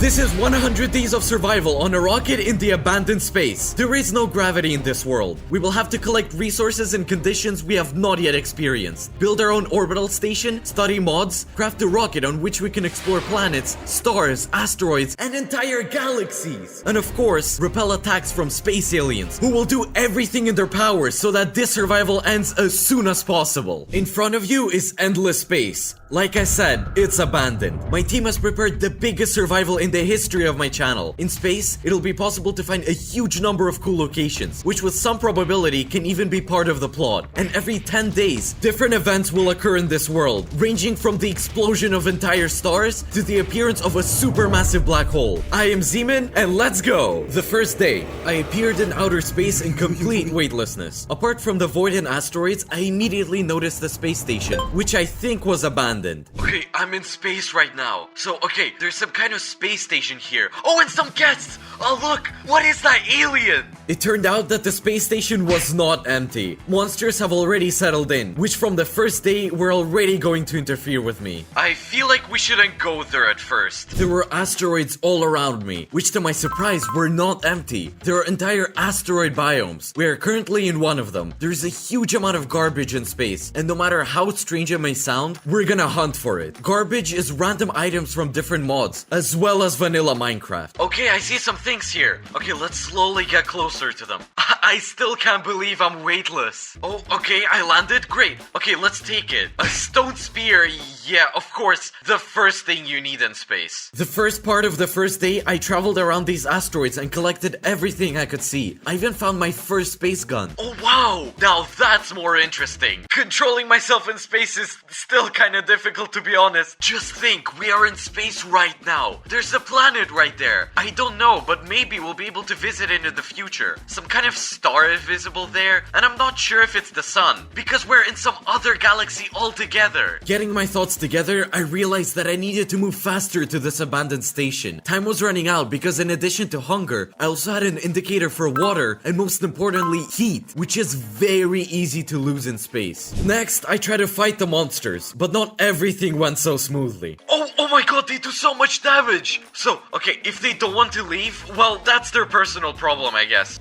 This is 100 days of survival on a rocket in the abandoned space. There is no gravity in this world. We will have to collect resources in conditions we have not yet experienced, build our own orbital station, study mods, craft a rocket on which we can explore planets, stars, asteroids, and entire galaxies. And of course, repel attacks from space aliens, who will do everything in their power so that this survival ends as soon as possible. In front of you is endless space. Like I said, it's abandoned. My team has prepared the biggest survival in the history of my channel. In space, it'll be possible to find a huge number of cool locations, which with some probability can even be part of the plot. And every 10 days, different events will occur in this world, ranging from the explosion of entire stars to the appearance of a supermassive black hole. I am Zeman, and let's go! The first day, I appeared in outer space in complete weightlessness. Apart from the void and asteroids, I immediately noticed the space station, which I think was abandoned. Okay, I'm in space right now. So, okay, there's some kind of space station here. Oh, and some guests! Oh, look! What is that alien? It turned out that the space station was not empty. Monsters have already settled in, which from the first day were already going to interfere with me. I feel like we shouldn't go there at first. There were asteroids all around me, which to my surprise were not empty. There are entire asteroid biomes. We are currently in one of them. There's a huge amount of garbage in space, and no matter how strange it may sound, we're gonna hunt for it. Garbage is random items from different mods, as well as vanilla Minecraft. Okay, I see some things here. Okay, let's slowly get closer to them. I still can't believe I'm weightless. Oh, okay, I landed. Great. Okay, let's take it. A stone spear. Yeah, of course. The first thing you need in space. The first part of the first day, I traveled around these asteroids and collected everything I could see. I even found my first space gun. Oh, wow. Now that's more interesting. Controlling myself in space is still kind of difficult, to be honest. Just think, we are in space right now. There's a planet right there. I don't know, but maybe we'll be able to visit it in the future. Some kind of star is visible there, and I'm not sure if it's the sun, because we're in some other galaxy altogether. Getting my thoughts together, I realized that I needed to move faster to this abandoned station. Time was running out because in addition to hunger, I also had an indicator for water, and most importantly, heat, which is very easy to lose in space. Next, I tried to fight the monsters, but not everything went so smoothly. Oh my god, they do so much damage! So, okay, if they don't want to leave, well, that's their personal problem, I guess.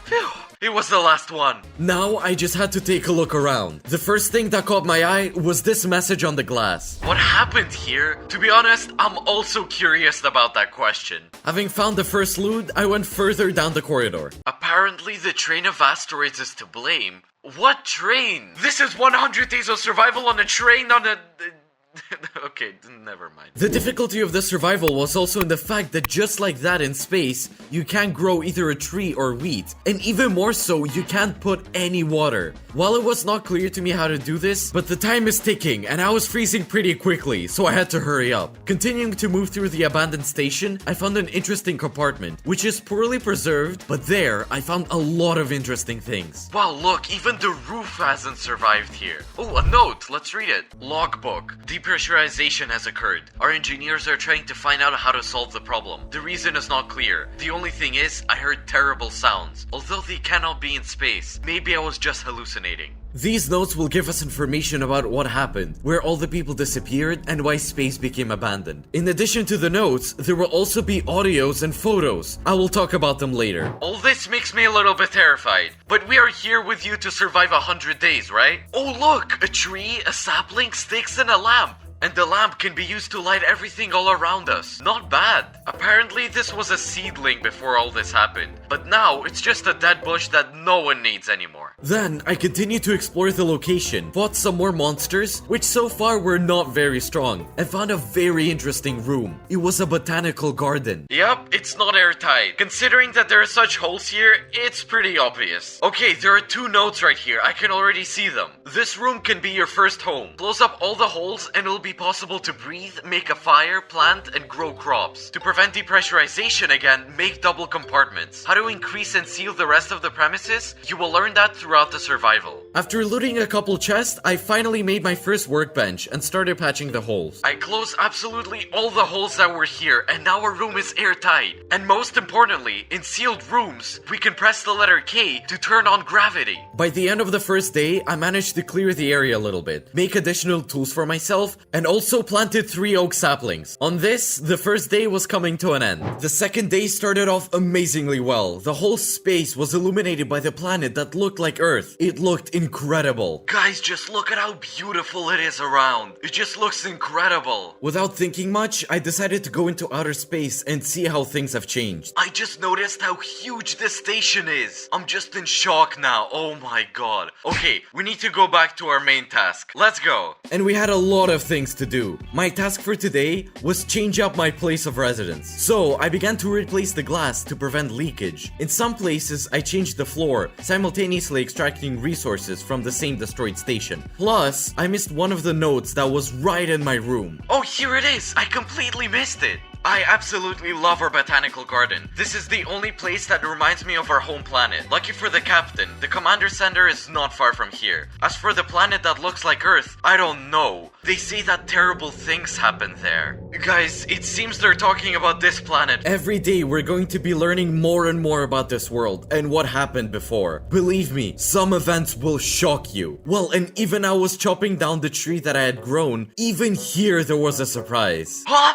Phew. It was the last one. Now I just had to take a look around. The first thing that caught my eye was this message on the glass. What happened here? To be honest, I'm also curious about that question. Having found the first loot, I went further down the corridor. Apparently the train of asteroids is to blame. What train? This is 100 days of survival on a train on a... Okay, never mind. The difficulty of the survival was also in the fact that just like that in space, you can't grow either a tree or wheat. And even more so, you can't put any water. While it was not clear to me how to do this, but the time is ticking and I was freezing pretty quickly, so I had to hurry up. Continuing to move through the abandoned station, I found an interesting compartment, which is poorly preserved, but there, I found a lot of interesting things. Wow, look, even the roof hasn't survived here. Oh, a note, let's read it. Logbook. Depressurization has occurred. Our engineers are trying to find out how to solve the problem. The reason is not clear. The only thing is, I heard terrible sounds. Although they cannot be in space, maybe I was just hallucinating. These notes will give us information about what happened, where all the people disappeared, and why space became abandoned. In addition to the notes, there will also be audios and photos. I will talk about them later. All this makes me a little bit terrified, but we are here with you to survive 100 days, right? Oh look! A tree, a sapling, sticks, and a lamp! And the lamp can be used to light everything all around us. Not bad. Apparently this was a seedling before all this happened. But now it's just a dead bush that no one needs anymore. Then I continued to explore the location, fought some more monsters, which so far were not very strong, and found a very interesting room. It was a botanical garden. Yep, it's not airtight. Considering that there are such holes here, it's pretty obvious. Okay, there are two notes right here. I can already see them. This room can be your first home. Close up all the holes and it'll be possible to breathe, make a fire, plant, and grow crops. To prevent depressurization again, make double compartments. How to increase and seal the rest of the premises? You will learn that throughout the survival. After looting a couple chests, I finally made my first workbench and started patching the holes. I closed absolutely all the holes that were here, and now our room is airtight. And most importantly, in sealed rooms, we can press the letter K to turn on gravity. By the end of the first day, I managed to clear the area a little bit, make additional tools for myself, and also planted 3 oak saplings. On this, the first day was coming to an end. The second day started off amazingly well. The whole space was illuminated by the planet that looked like Earth. It looked incredible. Guys, just look at how beautiful it is around. It just looks incredible. Without thinking much, I decided to go into outer space and see how things have changed. I just noticed how huge this station is. I'm just in shock now. Oh my god. Okay, we need to go back to our main task. Let's go. And we had a lot of things to do. My task for today was change up my place of residence. So I began to replace the glass to prevent leakage. In some places, I changed the floor, simultaneously extracting resources from the same destroyed station. Plus, I missed one of the notes that was right in my room. Oh, here it is. I completely missed it. I absolutely love our botanical garden. This is the only place that reminds me of our home planet. Lucky for the captain, the commander center is not far from here. As for the planet that looks like Earth, I don't know. They say that terrible things happen there. Guys, it seems they're talking about this planet. Every day we're going to be learning more and more about this world and what happened before. Believe me, some events will shock you. Well, and even I was chopping down the tree that I had grown, even here there was a surprise. Huh?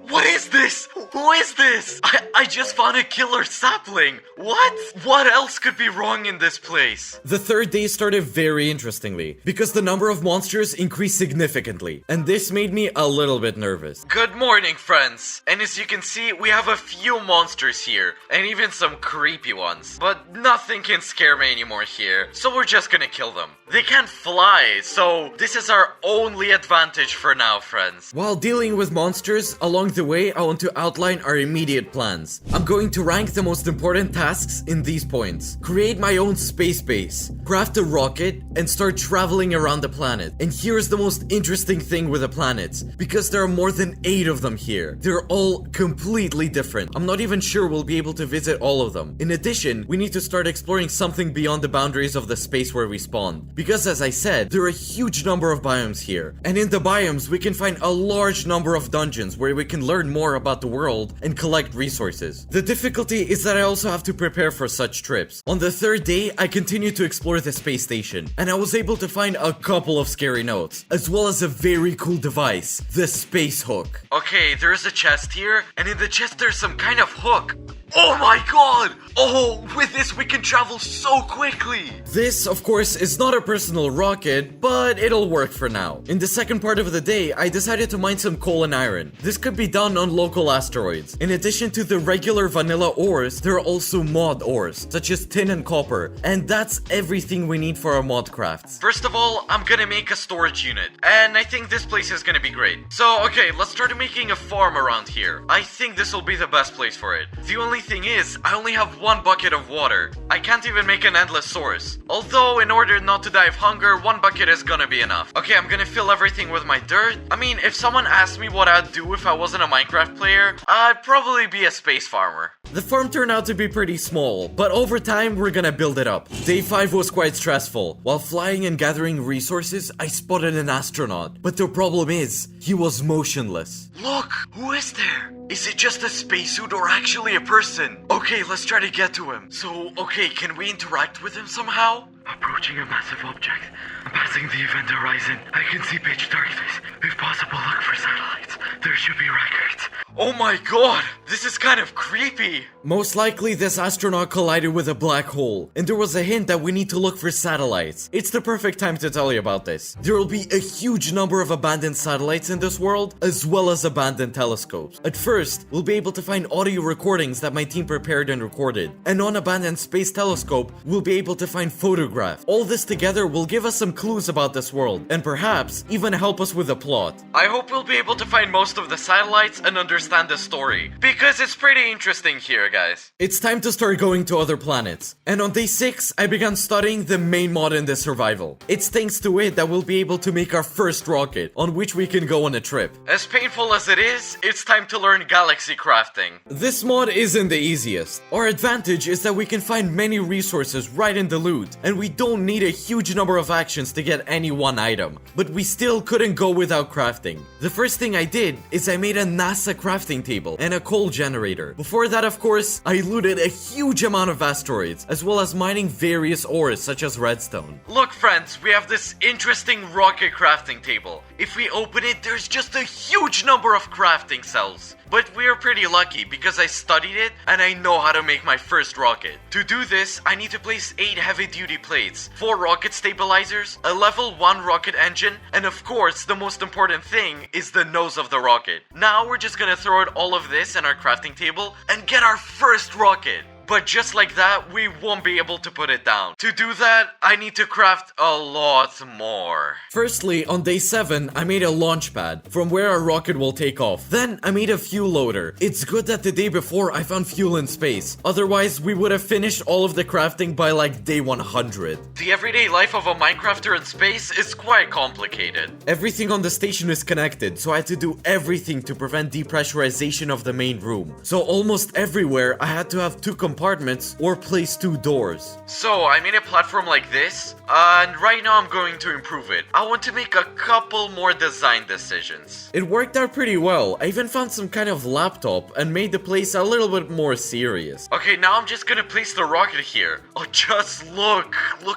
What is this? Who is this? I just found a killer sapling. What else could be wrong in this place? The third day started very interestingly, because the number of monsters increased significantly, and this made me a little bit nervous. Good morning, friends. And as you can see, we have a few monsters here, and even some creepy ones. But nothing can scare me anymore here, so we're just gonna kill them. They can't fly, so this is our only advantage for now, friends. While dealing with monsters, along the way, I want to outline our immediate plans. I'm going to rank the most important tasks in these points. Create my own space base, craft a rocket, and start traveling around the planet. And here's the most interesting thing with the planets, because there are more than 8 of them here. They're all completely different. I'm not even sure we'll be able to visit all of them. In addition, we need to start exploring something beyond the boundaries of the space where we spawned. Because as I said, there are a huge number of biomes here. And in the biomes, we can find a large number of dungeons where we can learn more about the world and collect resources. The difficulty is that I also have to prepare for such trips. On the third day, I continued to explore the space station, and I was able to find a couple of scary notes, as well as a very cool device, the space hook. Okay, there's a chest here, and in the chest there's some kind of hook. Oh my god! Oh, with this we can travel so quickly! This, of course, is not a personal rocket, but it'll work for now. In the second part of the day, I decided to mine some coal and iron. This could be done on local asteroids. In addition to the regular vanilla ores, there are also mod ores, such as tin and copper, and that's everything we need for our mod crafts. First of all, I'm gonna make a storage unit, and I think this place is gonna be great. So, okay, let's start making a farm around here. I think this will be the best place for it. The only thing is, I only have 1 bucket of water. I can't even make an endless source. Although, in order not to die of hunger, 1 bucket is gonna be enough. Okay, I'm gonna fill everything with my dirt. I mean, if someone asked me what I'd do if I wasn't a Minecraft player, I'd probably be a space farmer. The farm turned out to be pretty small, but over time, we're gonna build it up. Day 5 was quite stressful. While flying and gathering resources, I spotted an astronaut. But the problem is, he was motionless. Look, who is there? Is it just a spacesuit or actually a person? Okay, let's try to get to him. So, okay, can we interact with him somehow? Approaching a massive object. Passing the event horizon. I can see pitch darkness. If possible, look for satellites. There should be records. Oh my god, this is kind of creepy. Most likely this astronaut collided with a black hole, and there was a hint that we need to look for satellites. It's the perfect time to tell you about this. There will be a huge number of abandoned satellites in this world, as well as abandoned telescopes. At first, we'll be able to find audio recordings that my team prepared and recorded. And on abandoned space telescope, we'll be able to find photographs. All this together will give us some clues about this world, and perhaps even help us with the plot. I hope we'll be able to find most of the satellites and understand the story, because it's pretty interesting here, guys. It's time to start going to other planets. And on day 6, I began studying the main mod in the survival. It's thanks to it that we'll be able to make our first rocket, on which we can go on a trip. As painful as it is, it's time to learn galaxy crafting. This mod isn't the easiest. Our advantage is that we can find many resources right in the loot, and we we don't need a huge number of actions to get any one item. But we still couldn't go without crafting. The first thing I did is I made a NASA crafting table and a coal generator. Before that, of course, I looted a huge amount of asteroids, as well as mining various ores such as redstone. Look friends, we have this interesting rocket crafting table. If we open it, there's just a huge number of crafting cells. But we're pretty lucky because I studied it and I know how to make my first rocket. To do this, I need to place 8 heavy-duty plates, 4 rocket stabilizers, a level 1 rocket engine, and of course, the most important thing is the nose of the rocket. Now we're just gonna throw all of this in our crafting table and get our first rocket. But just like that, we won't be able to put it down. To do that, I need to craft a lot more. Firstly, on day 7, I made a launch pad from where our rocket will take off. Then, I made a fuel loader. It's good that the day before I found fuel in space. Otherwise, we would have finished all of the crafting by like day 100. The everyday life of a Minecrafter in space is quite complicated. Everything on the station is connected, so I had to do everything to prevent depressurization of the main room. So almost everywhere, I had to have 2 compartments or place 2 doors. So I made a platform like this, and right now I'm going to improve it. I want to make a couple more design decisions. It worked out pretty well. I even found some kind of laptop and made the place a little bit more serious. Okay, now I'm just gonna place the rocket here. Oh, just look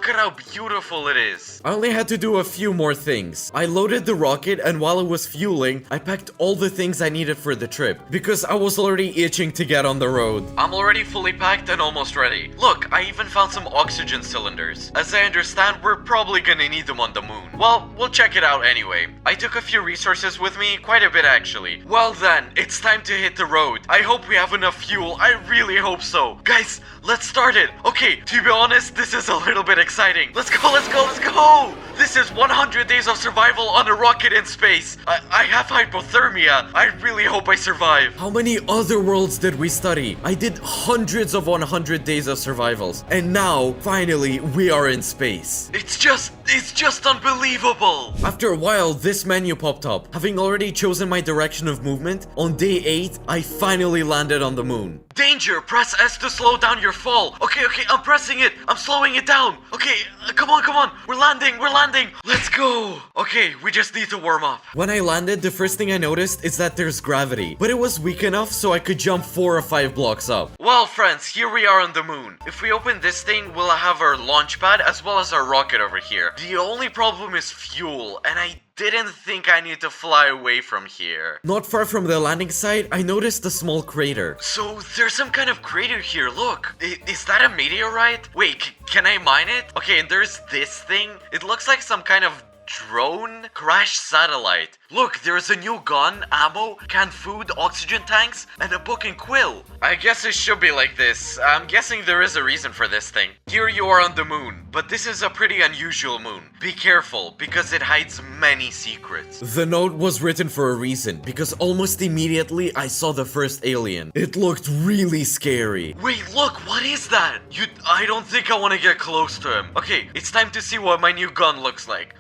at how beautiful it is. I only had to do a few more things. I loaded the rocket, and while it was fueling, I packed all the things I needed for the trip because I was already itching to get on the road. I'm already fully packed and almost ready. Look, I even found some oxygen cylinders. As I understand, we're probably gonna need them on the moon. Well, we'll check it out anyway. I took a few resources with me, quite a bit actually. Well then, it's time to hit the road. I hope we have enough fuel. I really hope so. Guys, let's start it. Okay, to be honest, this is a little bit exciting. Let's go, let's go, let's go! This is 100 days of survival on a rocket in space. I have hypothermia. I really hope I survive. How many other worlds did we study? I did hundreds of 100 days of survivals, and now, finally, we are in space. It's just unbelievable. After a while, this menu popped up. Having already chosen my direction of movement, on day 8, I finally landed on the moon. Danger! Press S to slow down your fall. Okay, I'm pressing it. I'm slowing it down. Okay, come on. We're landing. Let's go. Okay, we just need to warm up. When I landed, the first thing I noticed is that there's gravity, but it was weak enough so I could jump 4 or 5 blocks up. Well, friends, here we are on the moon. If we open this thing, we'll have our launch pad as well as our rocket over here. The only problem is fuel, and I didn't think I need to fly away from here. Not far from the landing site, I noticed a small crater. So there's some kind of crater here, look. Is that a meteorite? Wait, can I mine it? Okay, and there's this thing. It looks like some kind of drone? Crashed satellite. Look, there's a new gun, ammo, canned food, oxygen tanks, and a book and quill. I guess it should be like this. I'm guessing there is a reason for this thing. Here you are on the moon, but this is a pretty unusual moon. Be careful, because it hides many secrets. The note was written for a reason, because almost immediately I saw the first alien. It looked really scary. Wait, look, what is that? I don't think I want to get close to him. Okay, it's time to see what my new gun looks like.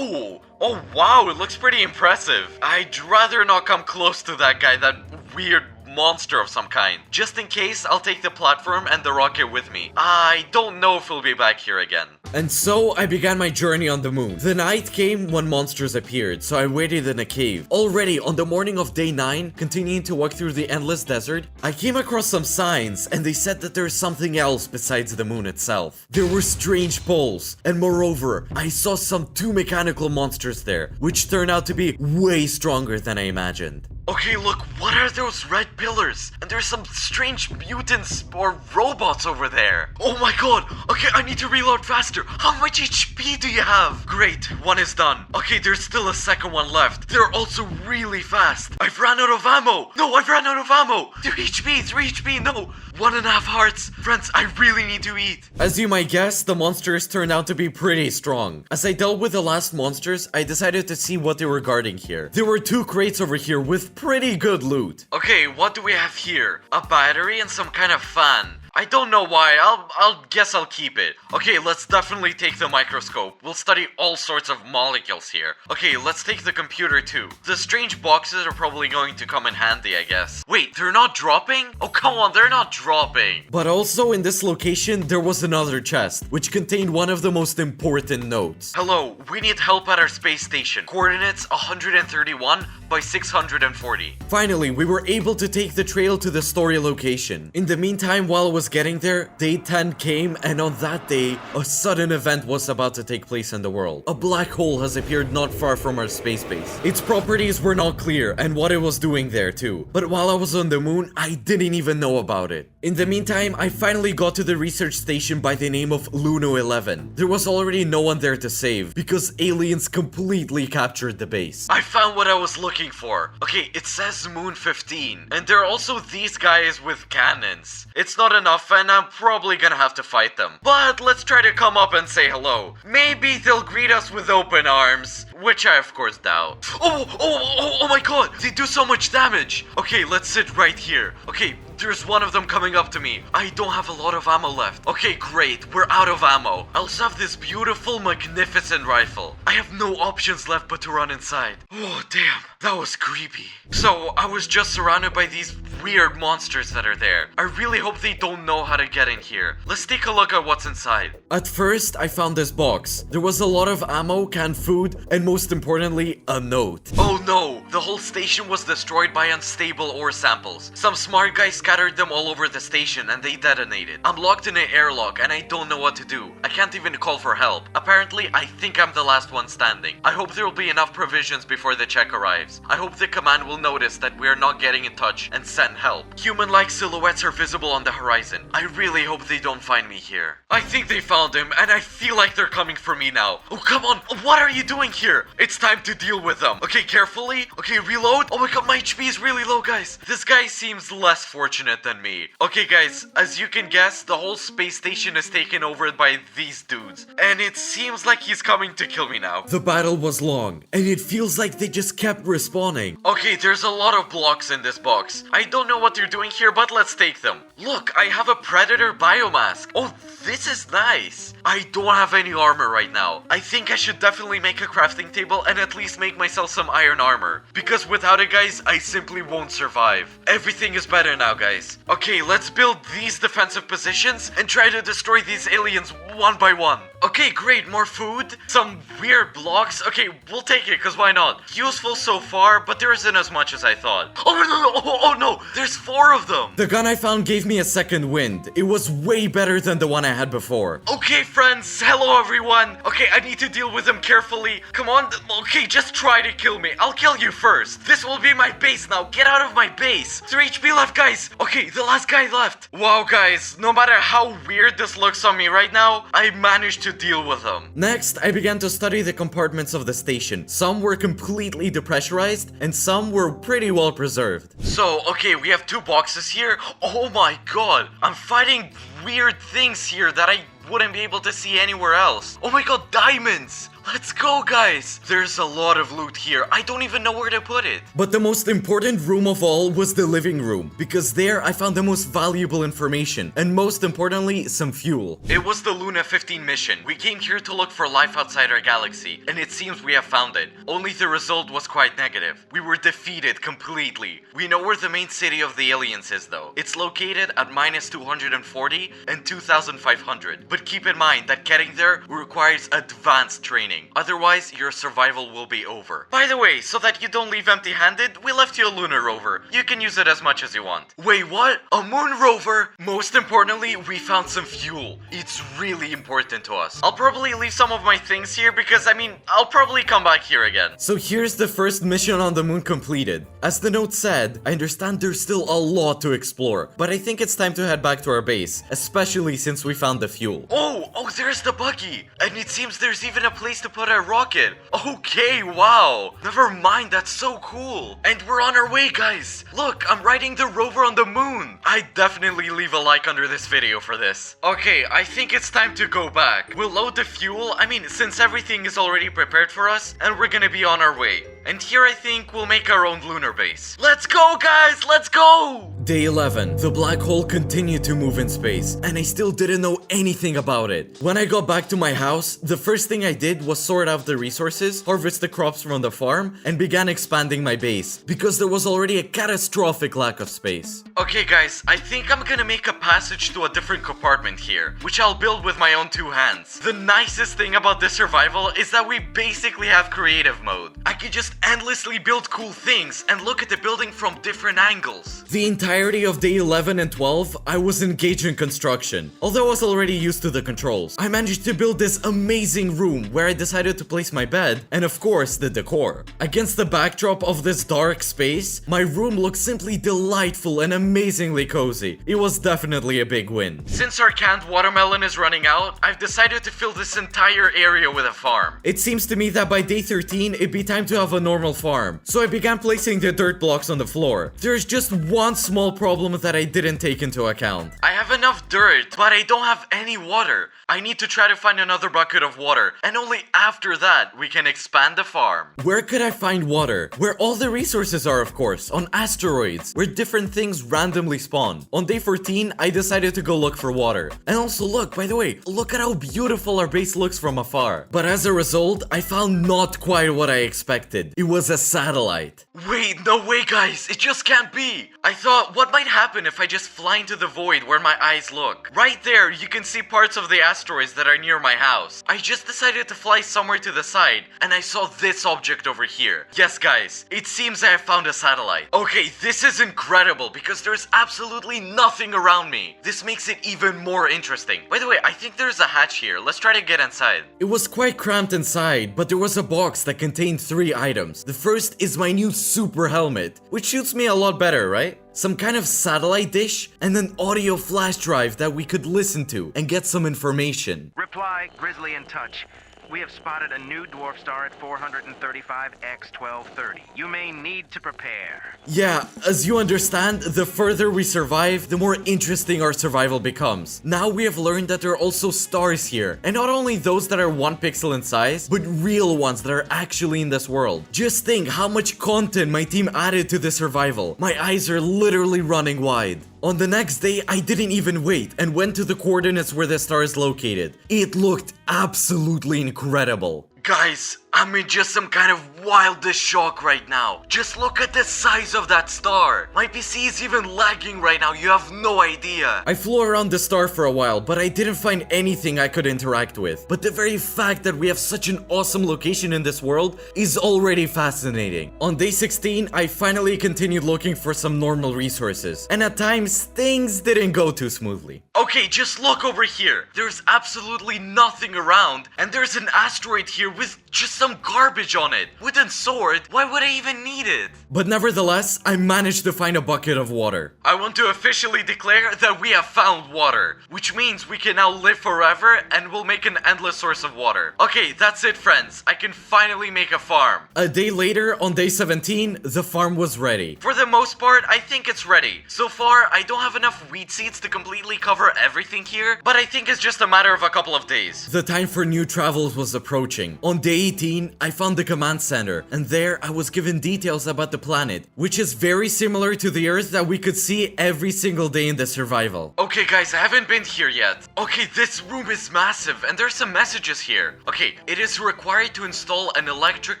Oh wow, it looks pretty impressive. I'd rather not come close to that guy, that weird monster of some kind. Just in case, I'll take the platform and the rocket with me. I don't know if we'll be back here again. And so I began my journey on the moon. The night came when monsters appeared, so I waited in a cave. Already on the morning of day 9, continuing to walk through the endless desert, I came across some signs, and they said that there's something else besides the moon itself. There were strange poles, and moreover, I saw some 2 mechanical monsters there, which turned out to be way stronger than I imagined. Okay, look, what are those red pillars? And there's some strange mutants or robots over there. Oh my god, okay, I need to reload faster. How much HP do you have? Great, one is done. Okay, there's still a second one left. They're also really fast. I've run out of ammo. No, I've run out of ammo. 3 HP, no. 1.5 hearts. Friends, I really need to eat. As you might guess, the monsters turned out to be pretty strong. As I dealt with the last monsters, I decided to see what they were guarding here. There were 2 crates over here with pretty good loot. Okay, what do we have here? A battery and some kind of fan. I don't know why. I'll guess I'll keep it. Okay, let's definitely take the microscope. We'll study all sorts of molecules here. Okay, let's take the computer too. The strange boxes are probably going to come in handy, I guess. Wait, they're not dropping? Oh, come on, they're not dropping. But also in this location, there was another chest, which contained one of the most important notes. Hello, we need help at our space station. Coordinates 131 by 640. Finally, we were able to take the trail to the story location. In the meantime, while I was getting there, day 10 came, and on that day, a sudden event was about to take place in the world. A black hole has appeared not far from our space base. Its properties were not clear, and what it was doing there too. But while I was on the moon, I didn't even know about it. In the meantime, I finally got to the research station by the name of Luno 11. There was already no one there to save, because aliens completely captured the base. I found what I was looking for. Okay, it says Moon 15, and there are also these guys with cannons. It's not enough, and I'm probably gonna have to fight them. But let's try to come up and say hello. Maybe they'll greet us with open arms, which I of course doubt. Oh my god, they do so much damage. Okay, let's sit right here. Okay, there's one of them coming up to me. I don't have a lot of ammo left. Okay, great. We're out of ammo. I also have this beautiful, magnificent rifle. I have no options left but to run inside. Oh, damn. That was creepy. So, I was just surrounded by these weird monsters that are there. I really hope they don't know how to get in here. Let's take a look at what's inside. At first, I found this box. There was a lot of ammo, canned food, and most importantly, a note. Oh no! The whole station was destroyed by unstable ore samples. Some smart guy scattered them all over the station and they detonated. I'm locked in an airlock and I don't know what to do. I can't even call for help. Apparently, I think I'm the last one standing. I hope there will be enough provisions before the check arrives. I hope the command will notice that we are not getting in touch and send help. Human-like silhouettes are visible on the horizon. I really hope they don't find me here. I think they found him and I feel like they're coming for me now. Oh, come on. What are you doing here? It's time to deal with them. Okay, carefully. Okay, reload. Oh my god, my HP is really low, guys. This guy seems less fortunate than me. Okay, guys, as you can guess, the whole space station is taken over by these dudes. And it seems like he's coming to kill me now. The battle was long, and it feels like they just kept respawning. Okay, there's a lot of blocks in this box. I don't know what they're doing here, but let's take them. Look, I have a predator biomask. Oh, this is nice. I don't have any armor right now. I think I should definitely make a crafting table and at least make myself some iron armor. Because without it, guys, I simply won't survive. Everything is better now, guys. Okay, let's build these defensive positions and try to destroy these aliens one by one. Okay, great, more food, some weird blocks. Okay, we'll take it, because why not? Useful so far, but there isn't as much as I thought. Oh no, there's 4 of them. The gun I found gave me a second wind. It was way better than the one I had before. Okay, friends, hello everyone. Okay, I need to deal with them carefully. Come on, okay, just try to kill me. I'll kill you first. This will be my base now. Get out of my base. 3 HP left, guys. Okay, the last guy left. Wow, guys, no matter how weird this looks on me right now, I managed to deal with them. Next, I began to study the compartments of the station. Some were completely depressurized, and some were pretty well preserved. So, okay, we have 2 boxes here. Oh my god, I'm fighting weird things here that I wouldn't be able to see anywhere else. Oh my god, diamonds! Let's go, guys! There's a lot of loot here. I don't even know where to put it. But the most important room of all was the living room, because there I found the most valuable information, and most importantly, some fuel. It was the Luna 15 mission. We came here to look for life outside our galaxy, and it seems we have found it. Only the result was quite negative. We were defeated completely. We know where the main city of the aliens is, though. It's located at -240 and 2500. But keep in mind that getting there requires advanced training. Otherwise, your survival will be over. By the way, so that you don't leave empty-handed, we left you a lunar rover. You can use it as much as you want. Wait, what? A moon rover? Most importantly, we found some fuel. It's really important to us. I'll probably leave some of my things here because, I'll probably come back here again. So here's the first mission on the moon completed. As the note said, I understand there's still a lot to explore, but I think it's time to head back to our base, especially since we found the fuel. Oh, there's the buggy! And it seems there's even a place to to put a rocket. Okay, wow. Never mind, that's so cool. And we're on our way, guys. Look, I'm riding the rover on the moon. I'd definitely leave a like under this video for this. Okay, I think it's time to go back. We'll load the fuel, since everything is already prepared for us, and we're gonna be on our way. And here I think we'll make our own lunar base. Let's go, guys, let's go! Day 11. The black hole continued to move in space, and I still didn't know anything about it. When I got back to my house, the first thing I did was sort out the resources, harvest the crops from the farm, and began expanding my base, because there was already a catastrophic lack of space. Okay guys, I think I'm gonna make a passage to a different compartment here, which I'll build with my own two hands. The nicest thing about this survival is that we basically have creative mode. I could just endlessly build cool things and look at the building from different angles. The entirety of day 11 and 12, I was engaged in construction. Although I was already used to the controls, I managed to build this amazing room where I decided to place my bed and of course the decor. Against the backdrop of this dark space, my room looked simply delightful and amazingly cozy. It was definitely a big win. Since our canned watermelon is running out, I've decided to fill this entire area with a farm. It seems to me that by day 13, it'd be time to have a normal farm. So I began placing the dirt blocks on the floor. There's just one small problem that I didn't take into account. I have enough dirt, but I don't have any water. I need to try to find another bucket of water, and only after that we can expand the farm. Where could I find water? Where all the resources are, of course, on asteroids, where different things randomly spawn. On day 14, I decided to go look for water. And also look, by the way, look at how beautiful our base looks from afar. But as a result, I found not quite what I expected. It was a satellite. Wait, no way guys, it just can't be. I thought, what might happen if I just fly into the void where my eyes look? Right there, you can see parts of the asteroids that are near my house. I just decided to fly somewhere to the side, and I saw this object over here. Yes guys, it seems I have found a satellite. Okay, this is incredible because there's absolutely nothing around me. This makes it even more interesting. By the way, I think there's a hatch here. Let's try to get inside. It was quite cramped inside, but there was a box that contained 3 items. The first is my new super helmet, which shoots me a lot better, right? Some kind of satellite dish, and an audio flash drive that we could listen to and get some information. Reply, Grizzly in touch. We have spotted a new dwarf star at 435 x 1230. You may need to prepare. Yeah, as you understand, the further we survive, the more interesting our survival becomes. Now we have learned that there are also stars here, and not only those that are 1 pixel in size, but real ones that are actually in this world. Just think how much content my team added to the survival. My eyes are literally running wide. On the next day, I didn't even wait and went to the coordinates where the star is located. It looked absolutely incredible. Guys, I'm in just some kind of wildest shock right now. Just look at the size of that star. My PC is even lagging right now, you have no idea. I flew around the star for a while, but I didn't find anything I could interact with. But the very fact that we have such an awesome location in this world is already fascinating. On day 16, I finally continued looking for some normal resources. And at times, things didn't go too smoothly. Okay, just look over here. There's absolutely nothing around, and there's an asteroid here with just some garbage on it. Wooden sword? Why would I even need it? But nevertheless, I managed to find a bucket of water. I want to officially declare that we have found water, which means we can now live forever and we'll make an endless source of water. Okay, that's it friends. I can finally make a farm. A day later, on day 17, the farm was ready. For the most part, I think it's ready. So far, I don't have enough wheat seeds to completely cover everything here, but I think it's just a matter of a couple of days. The time for new travels was approaching. On day 18, I found the command center, and there I was given details about the planet, which is very similar to the Earth that we could see every single day in the survival. Okay guys, I haven't been here yet. Okay, this room is massive, and there's some messages here. Okay, it is required to install an electric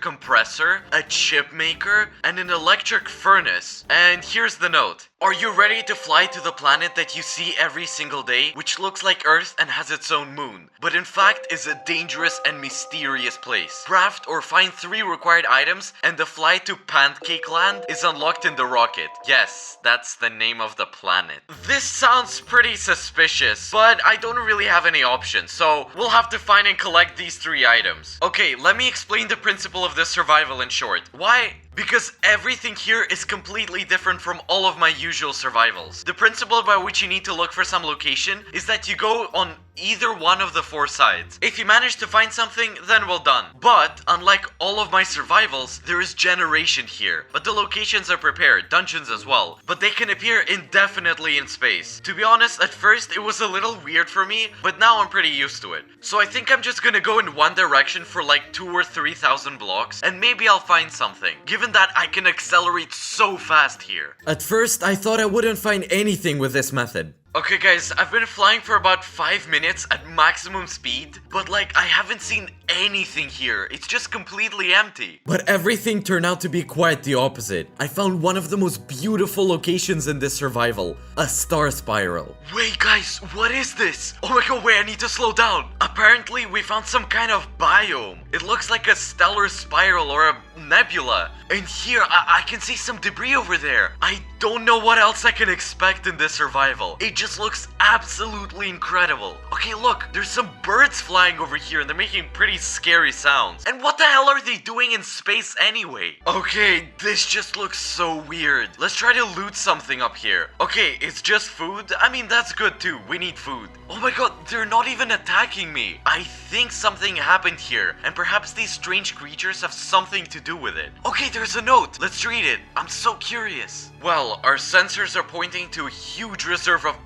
compressor, a chip maker, and an electric furnace. And here's the note. Are you ready to fly to the planet that you see every single day, which looks like Earth and has its own moon, but in fact is a dangerous and mysterious place? Craft or find 3 required items, and the flight to Pancake Land is unlocked in the rocket. Yes, that's the name of the planet. This sounds pretty suspicious, but I don't really have any options, so we'll have to find and collect these 3 items. Okay, let me explain the principle of this survival in short. Why? Because everything here is completely different from all of my usual survivals. The principle by which you need to look for some location is that you go on either one of the 4 sides. If you manage to find something, then well done. But, unlike all of my survivals, there is generation here. But the locations are prepared, dungeons as well. But they can appear indefinitely in space. To be honest, at first it was a little weird for me, but now I'm pretty used to it. So I think I'm just gonna go in one direction for like 2,000 or 3,000 blocks, and maybe I'll find something, given that I can accelerate so fast here. At first, I thought I wouldn't find anything with this method. Okay guys, I've been flying for about 5 minutes at maximum speed, but like I haven't seen anything here. It's just completely empty. But everything turned out to be quite the opposite. I found one of the most beautiful locations in this survival, a star spiral. Wait guys, what is this? Oh my god, wait, I need to slow down. Apparently we found some kind of biome. It looks like a stellar spiral or a nebula. And here, I can see some debris over there. I don't know what else I can expect in this survival. It just looks absolutely incredible. Okay, look, there's some birds flying over here and they're making pretty scary sounds. And what the hell are they doing in space anyway? Okay, this just looks so weird. Let's try to loot something up here. Okay, it's just food. I mean, that's good too. We need food. Oh my god, they're not even attacking me. I think something happened here, and perhaps these strange creatures have something to do with it. Okay, there's a note. Let's read it. I'm so curious. Well, our sensors are pointing to a huge reserve of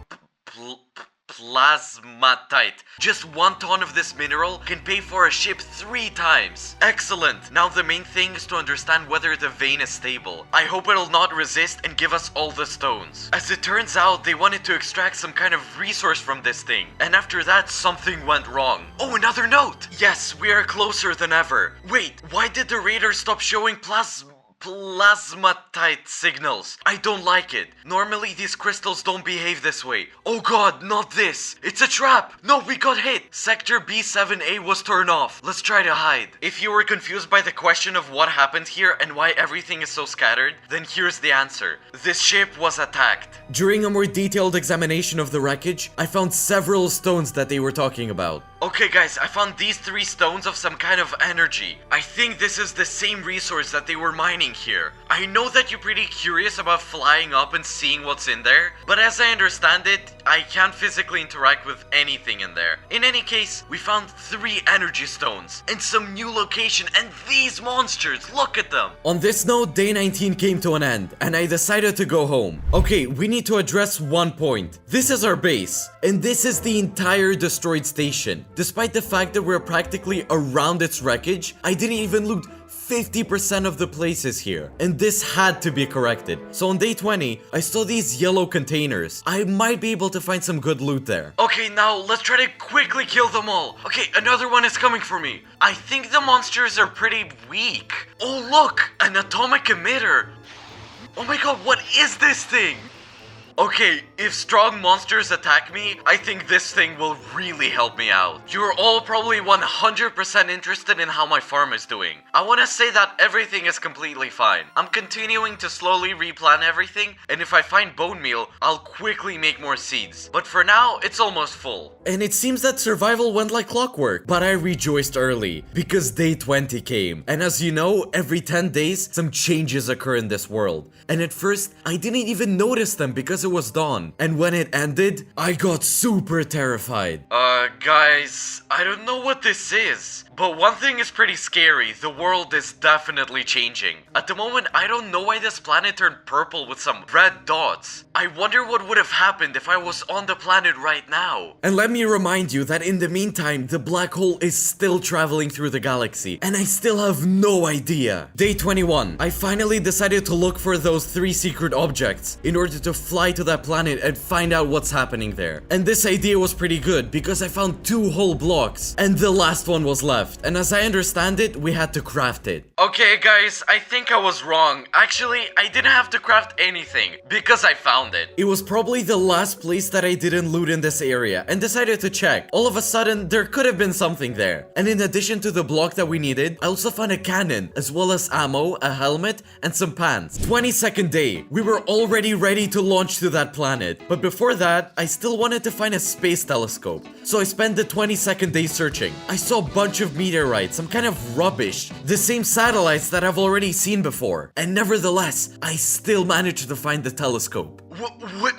plasmatite. Just 1 ton of this mineral can pay for a ship 3 times. Excellent. Now the main thing is to understand whether the vein is stable. I hope it'll not resist and give us all the stones. As it turns out, they wanted to extract some kind of resource from this thing. And after that, something went wrong. Oh, another note. Yes, we are closer than ever. Wait, why did the radar stop showing plasmatite signals? I don't like it. Normally these crystals don't behave this way. Oh god, not this. It's a trap. No, we got hit. Sector B7A was turned off. Let's try to hide. If you were confused by the question of what happened here and why everything is so scattered, then here's the answer. This ship was attacked. During a more detailed examination of the wreckage, I found several stones that they were talking about. Okay guys, I found these 3 stones of some kind of energy. I think this is the same resource that they were mining here. I know that you're pretty curious about flying up and seeing what's in there, but as I understand it, I can't physically interact with anything in there. In any case, we found 3 energy stones and some new location, and these monsters, look at them. On this note, day 19 came to an end, and I decided to go home. Okay, we need to address one point. This is our base, and this is the entire destroyed station. Despite the fact that we're practically around its wreckage, I didn't even loot 50% of the places here, and this had to be corrected. So on day 20, I saw these yellow containers. I might be able to find some good loot there. Okay, now let's try to quickly kill them all. Okay, another one is coming for me. I think the monsters are pretty weak. Oh look, an atomic emitter. Oh my god, what is this thing? Okay, if strong monsters attack me, I think this thing will really help me out. You're all probably 100% interested in how my farm is doing. I want to say that everything is completely fine. I'm continuing to slowly replant everything, and if I find bone meal, I'll quickly make more seeds. But for now, it's almost full. And it seems that survival went like clockwork, but I rejoiced early, because day 20 came. And as you know, every 10 days, some changes occur in this world. And at first, I didn't even notice them because it was dawn. And when it ended, I got super terrified. Guys, I don't know what this is, but one thing is pretty scary. The world is definitely changing. At the moment, I don't know why this planet turned purple with some red dots. I wonder what would have happened if I was on the planet right now. And let me remind you that in the meantime, the black hole is still traveling through the galaxy, and I still have no idea. Day 21, I finally decided to look for those 3 secret objects in order to fly to that planet and find out what's happening there. And this idea was pretty good because I found 2 whole blocks, and the last one was left. And as I understand it, we had to craft it. Okay guys, I think I was wrong. Actually, I didn't have to craft anything because I found it. It was probably the last place that I didn't loot in this area and decided to check. All of a sudden, there could have been something there. And in addition to the block that we needed, I also found a cannon, as well as ammo, a helmet, and some pants. 22nd day, we were already ready to launch to that planet. planet. But before that, I still wanted to find a space telescope. So I spent the 22nd day searching. I saw a bunch of meteorites, some kind of rubbish, the same satellites that I've already seen before. And nevertheless, I still managed to find the telescope.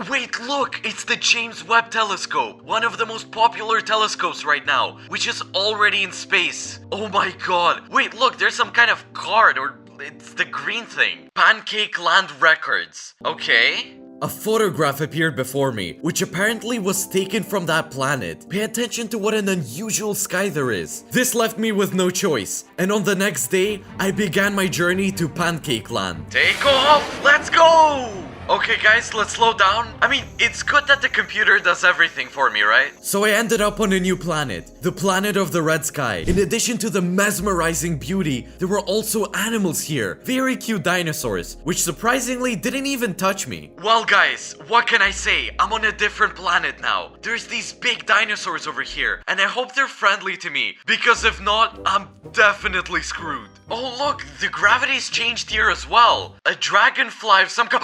Wait, look! It's the James Webb Telescope, one of the most popular telescopes right now, which is already in space. Oh my god. Wait, look, there's some kind of card, or it's the green thing. Pancake Land Records. Okay. A photograph appeared before me, which apparently was taken from that planet. Pay attention to what an unusual sky there is. This left me with no choice, and on the next day, I began my journey to Pancake Land. Take off! Let's go! Okay guys, let's slow down. I mean, it's good that the computer does everything for me, right? So I ended up on a new planet, the planet of the red sky. In addition to the mesmerizing beauty, there were also animals here. Very cute dinosaurs, which surprisingly didn't even touch me. Well guys, what can I say? I'm on a different planet now. There's these big dinosaurs over here, and I hope they're friendly to me, because if not, I'm definitely screwed. Oh look, the gravity's changed here as well. A dragonfly of some kind.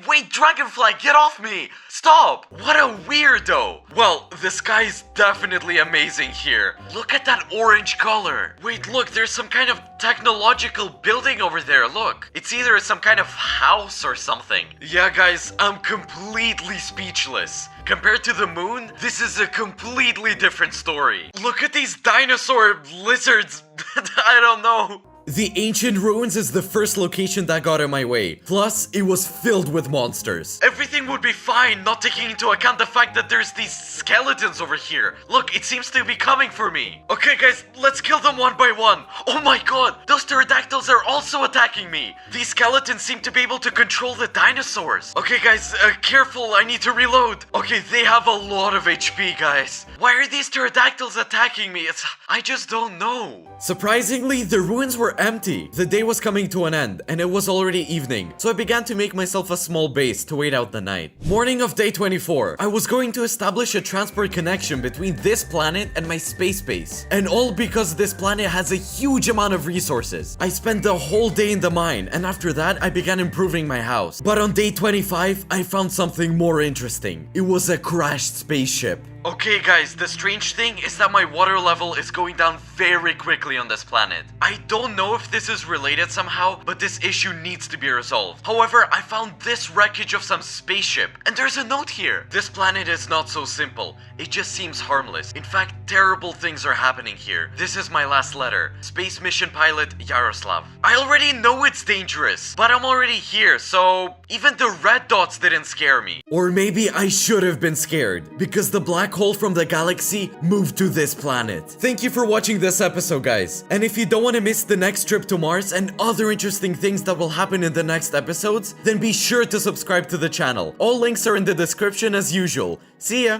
Wait, dragonfly, get off me! Stop! What a weirdo! Well, the sky is definitely amazing here. Look at that orange color. Wait, look, there's some kind of technological building over there, look. It's either some kind of house or something. Yeah, guys, I'm completely speechless. Compared to the moon, this is a completely different story. Look at these dinosaur lizards. I don't know. The ancient ruins is the first location that got in my way. Plus, it was filled with monsters. Everything would be fine, not taking into account the fact that there's these skeletons over here. Look, it seems to be coming for me. Okay guys, let's kill them one by one. Oh my god, those pterodactyls are also attacking me. These skeletons seem to be able to control the dinosaurs. Okay guys, careful, I need to reload. Okay, they have a lot of HP, guys. Why are these pterodactyls attacking me? I just don't know. Surprisingly, the ruins were empty. The day was coming to an end, and it was already evening, so I began to make myself a small base to wait out the night. Morning of day 24, I was going to establish a transport connection between this planet and my space base. And all because this planet has a huge amount of resources. I spent the whole day in the mine, and after that, I began improving my house. But on day 25, I found something more interesting. It was a crashed spaceship. Okay guys, the strange thing is that my water level is going down very quickly on this planet. I don't know if this is related somehow, but this issue needs to be resolved. However, I found this wreckage of some spaceship, and there's a note here. This planet is not so simple. It just seems harmless. In fact, terrible things are happening here. This is my last letter. Space mission pilot Yaroslav. I already know it's dangerous, but I'm already here, so even the red dots didn't scare me. Or maybe I should have been scared, because the black hole from the galaxy moved to this planet. Thank you for watching this episode, guys. And if you don't want to miss the next trip to Mars and other interesting things that will happen in the next episodes, then be sure to subscribe to the channel. All links are in the description as usual. See ya!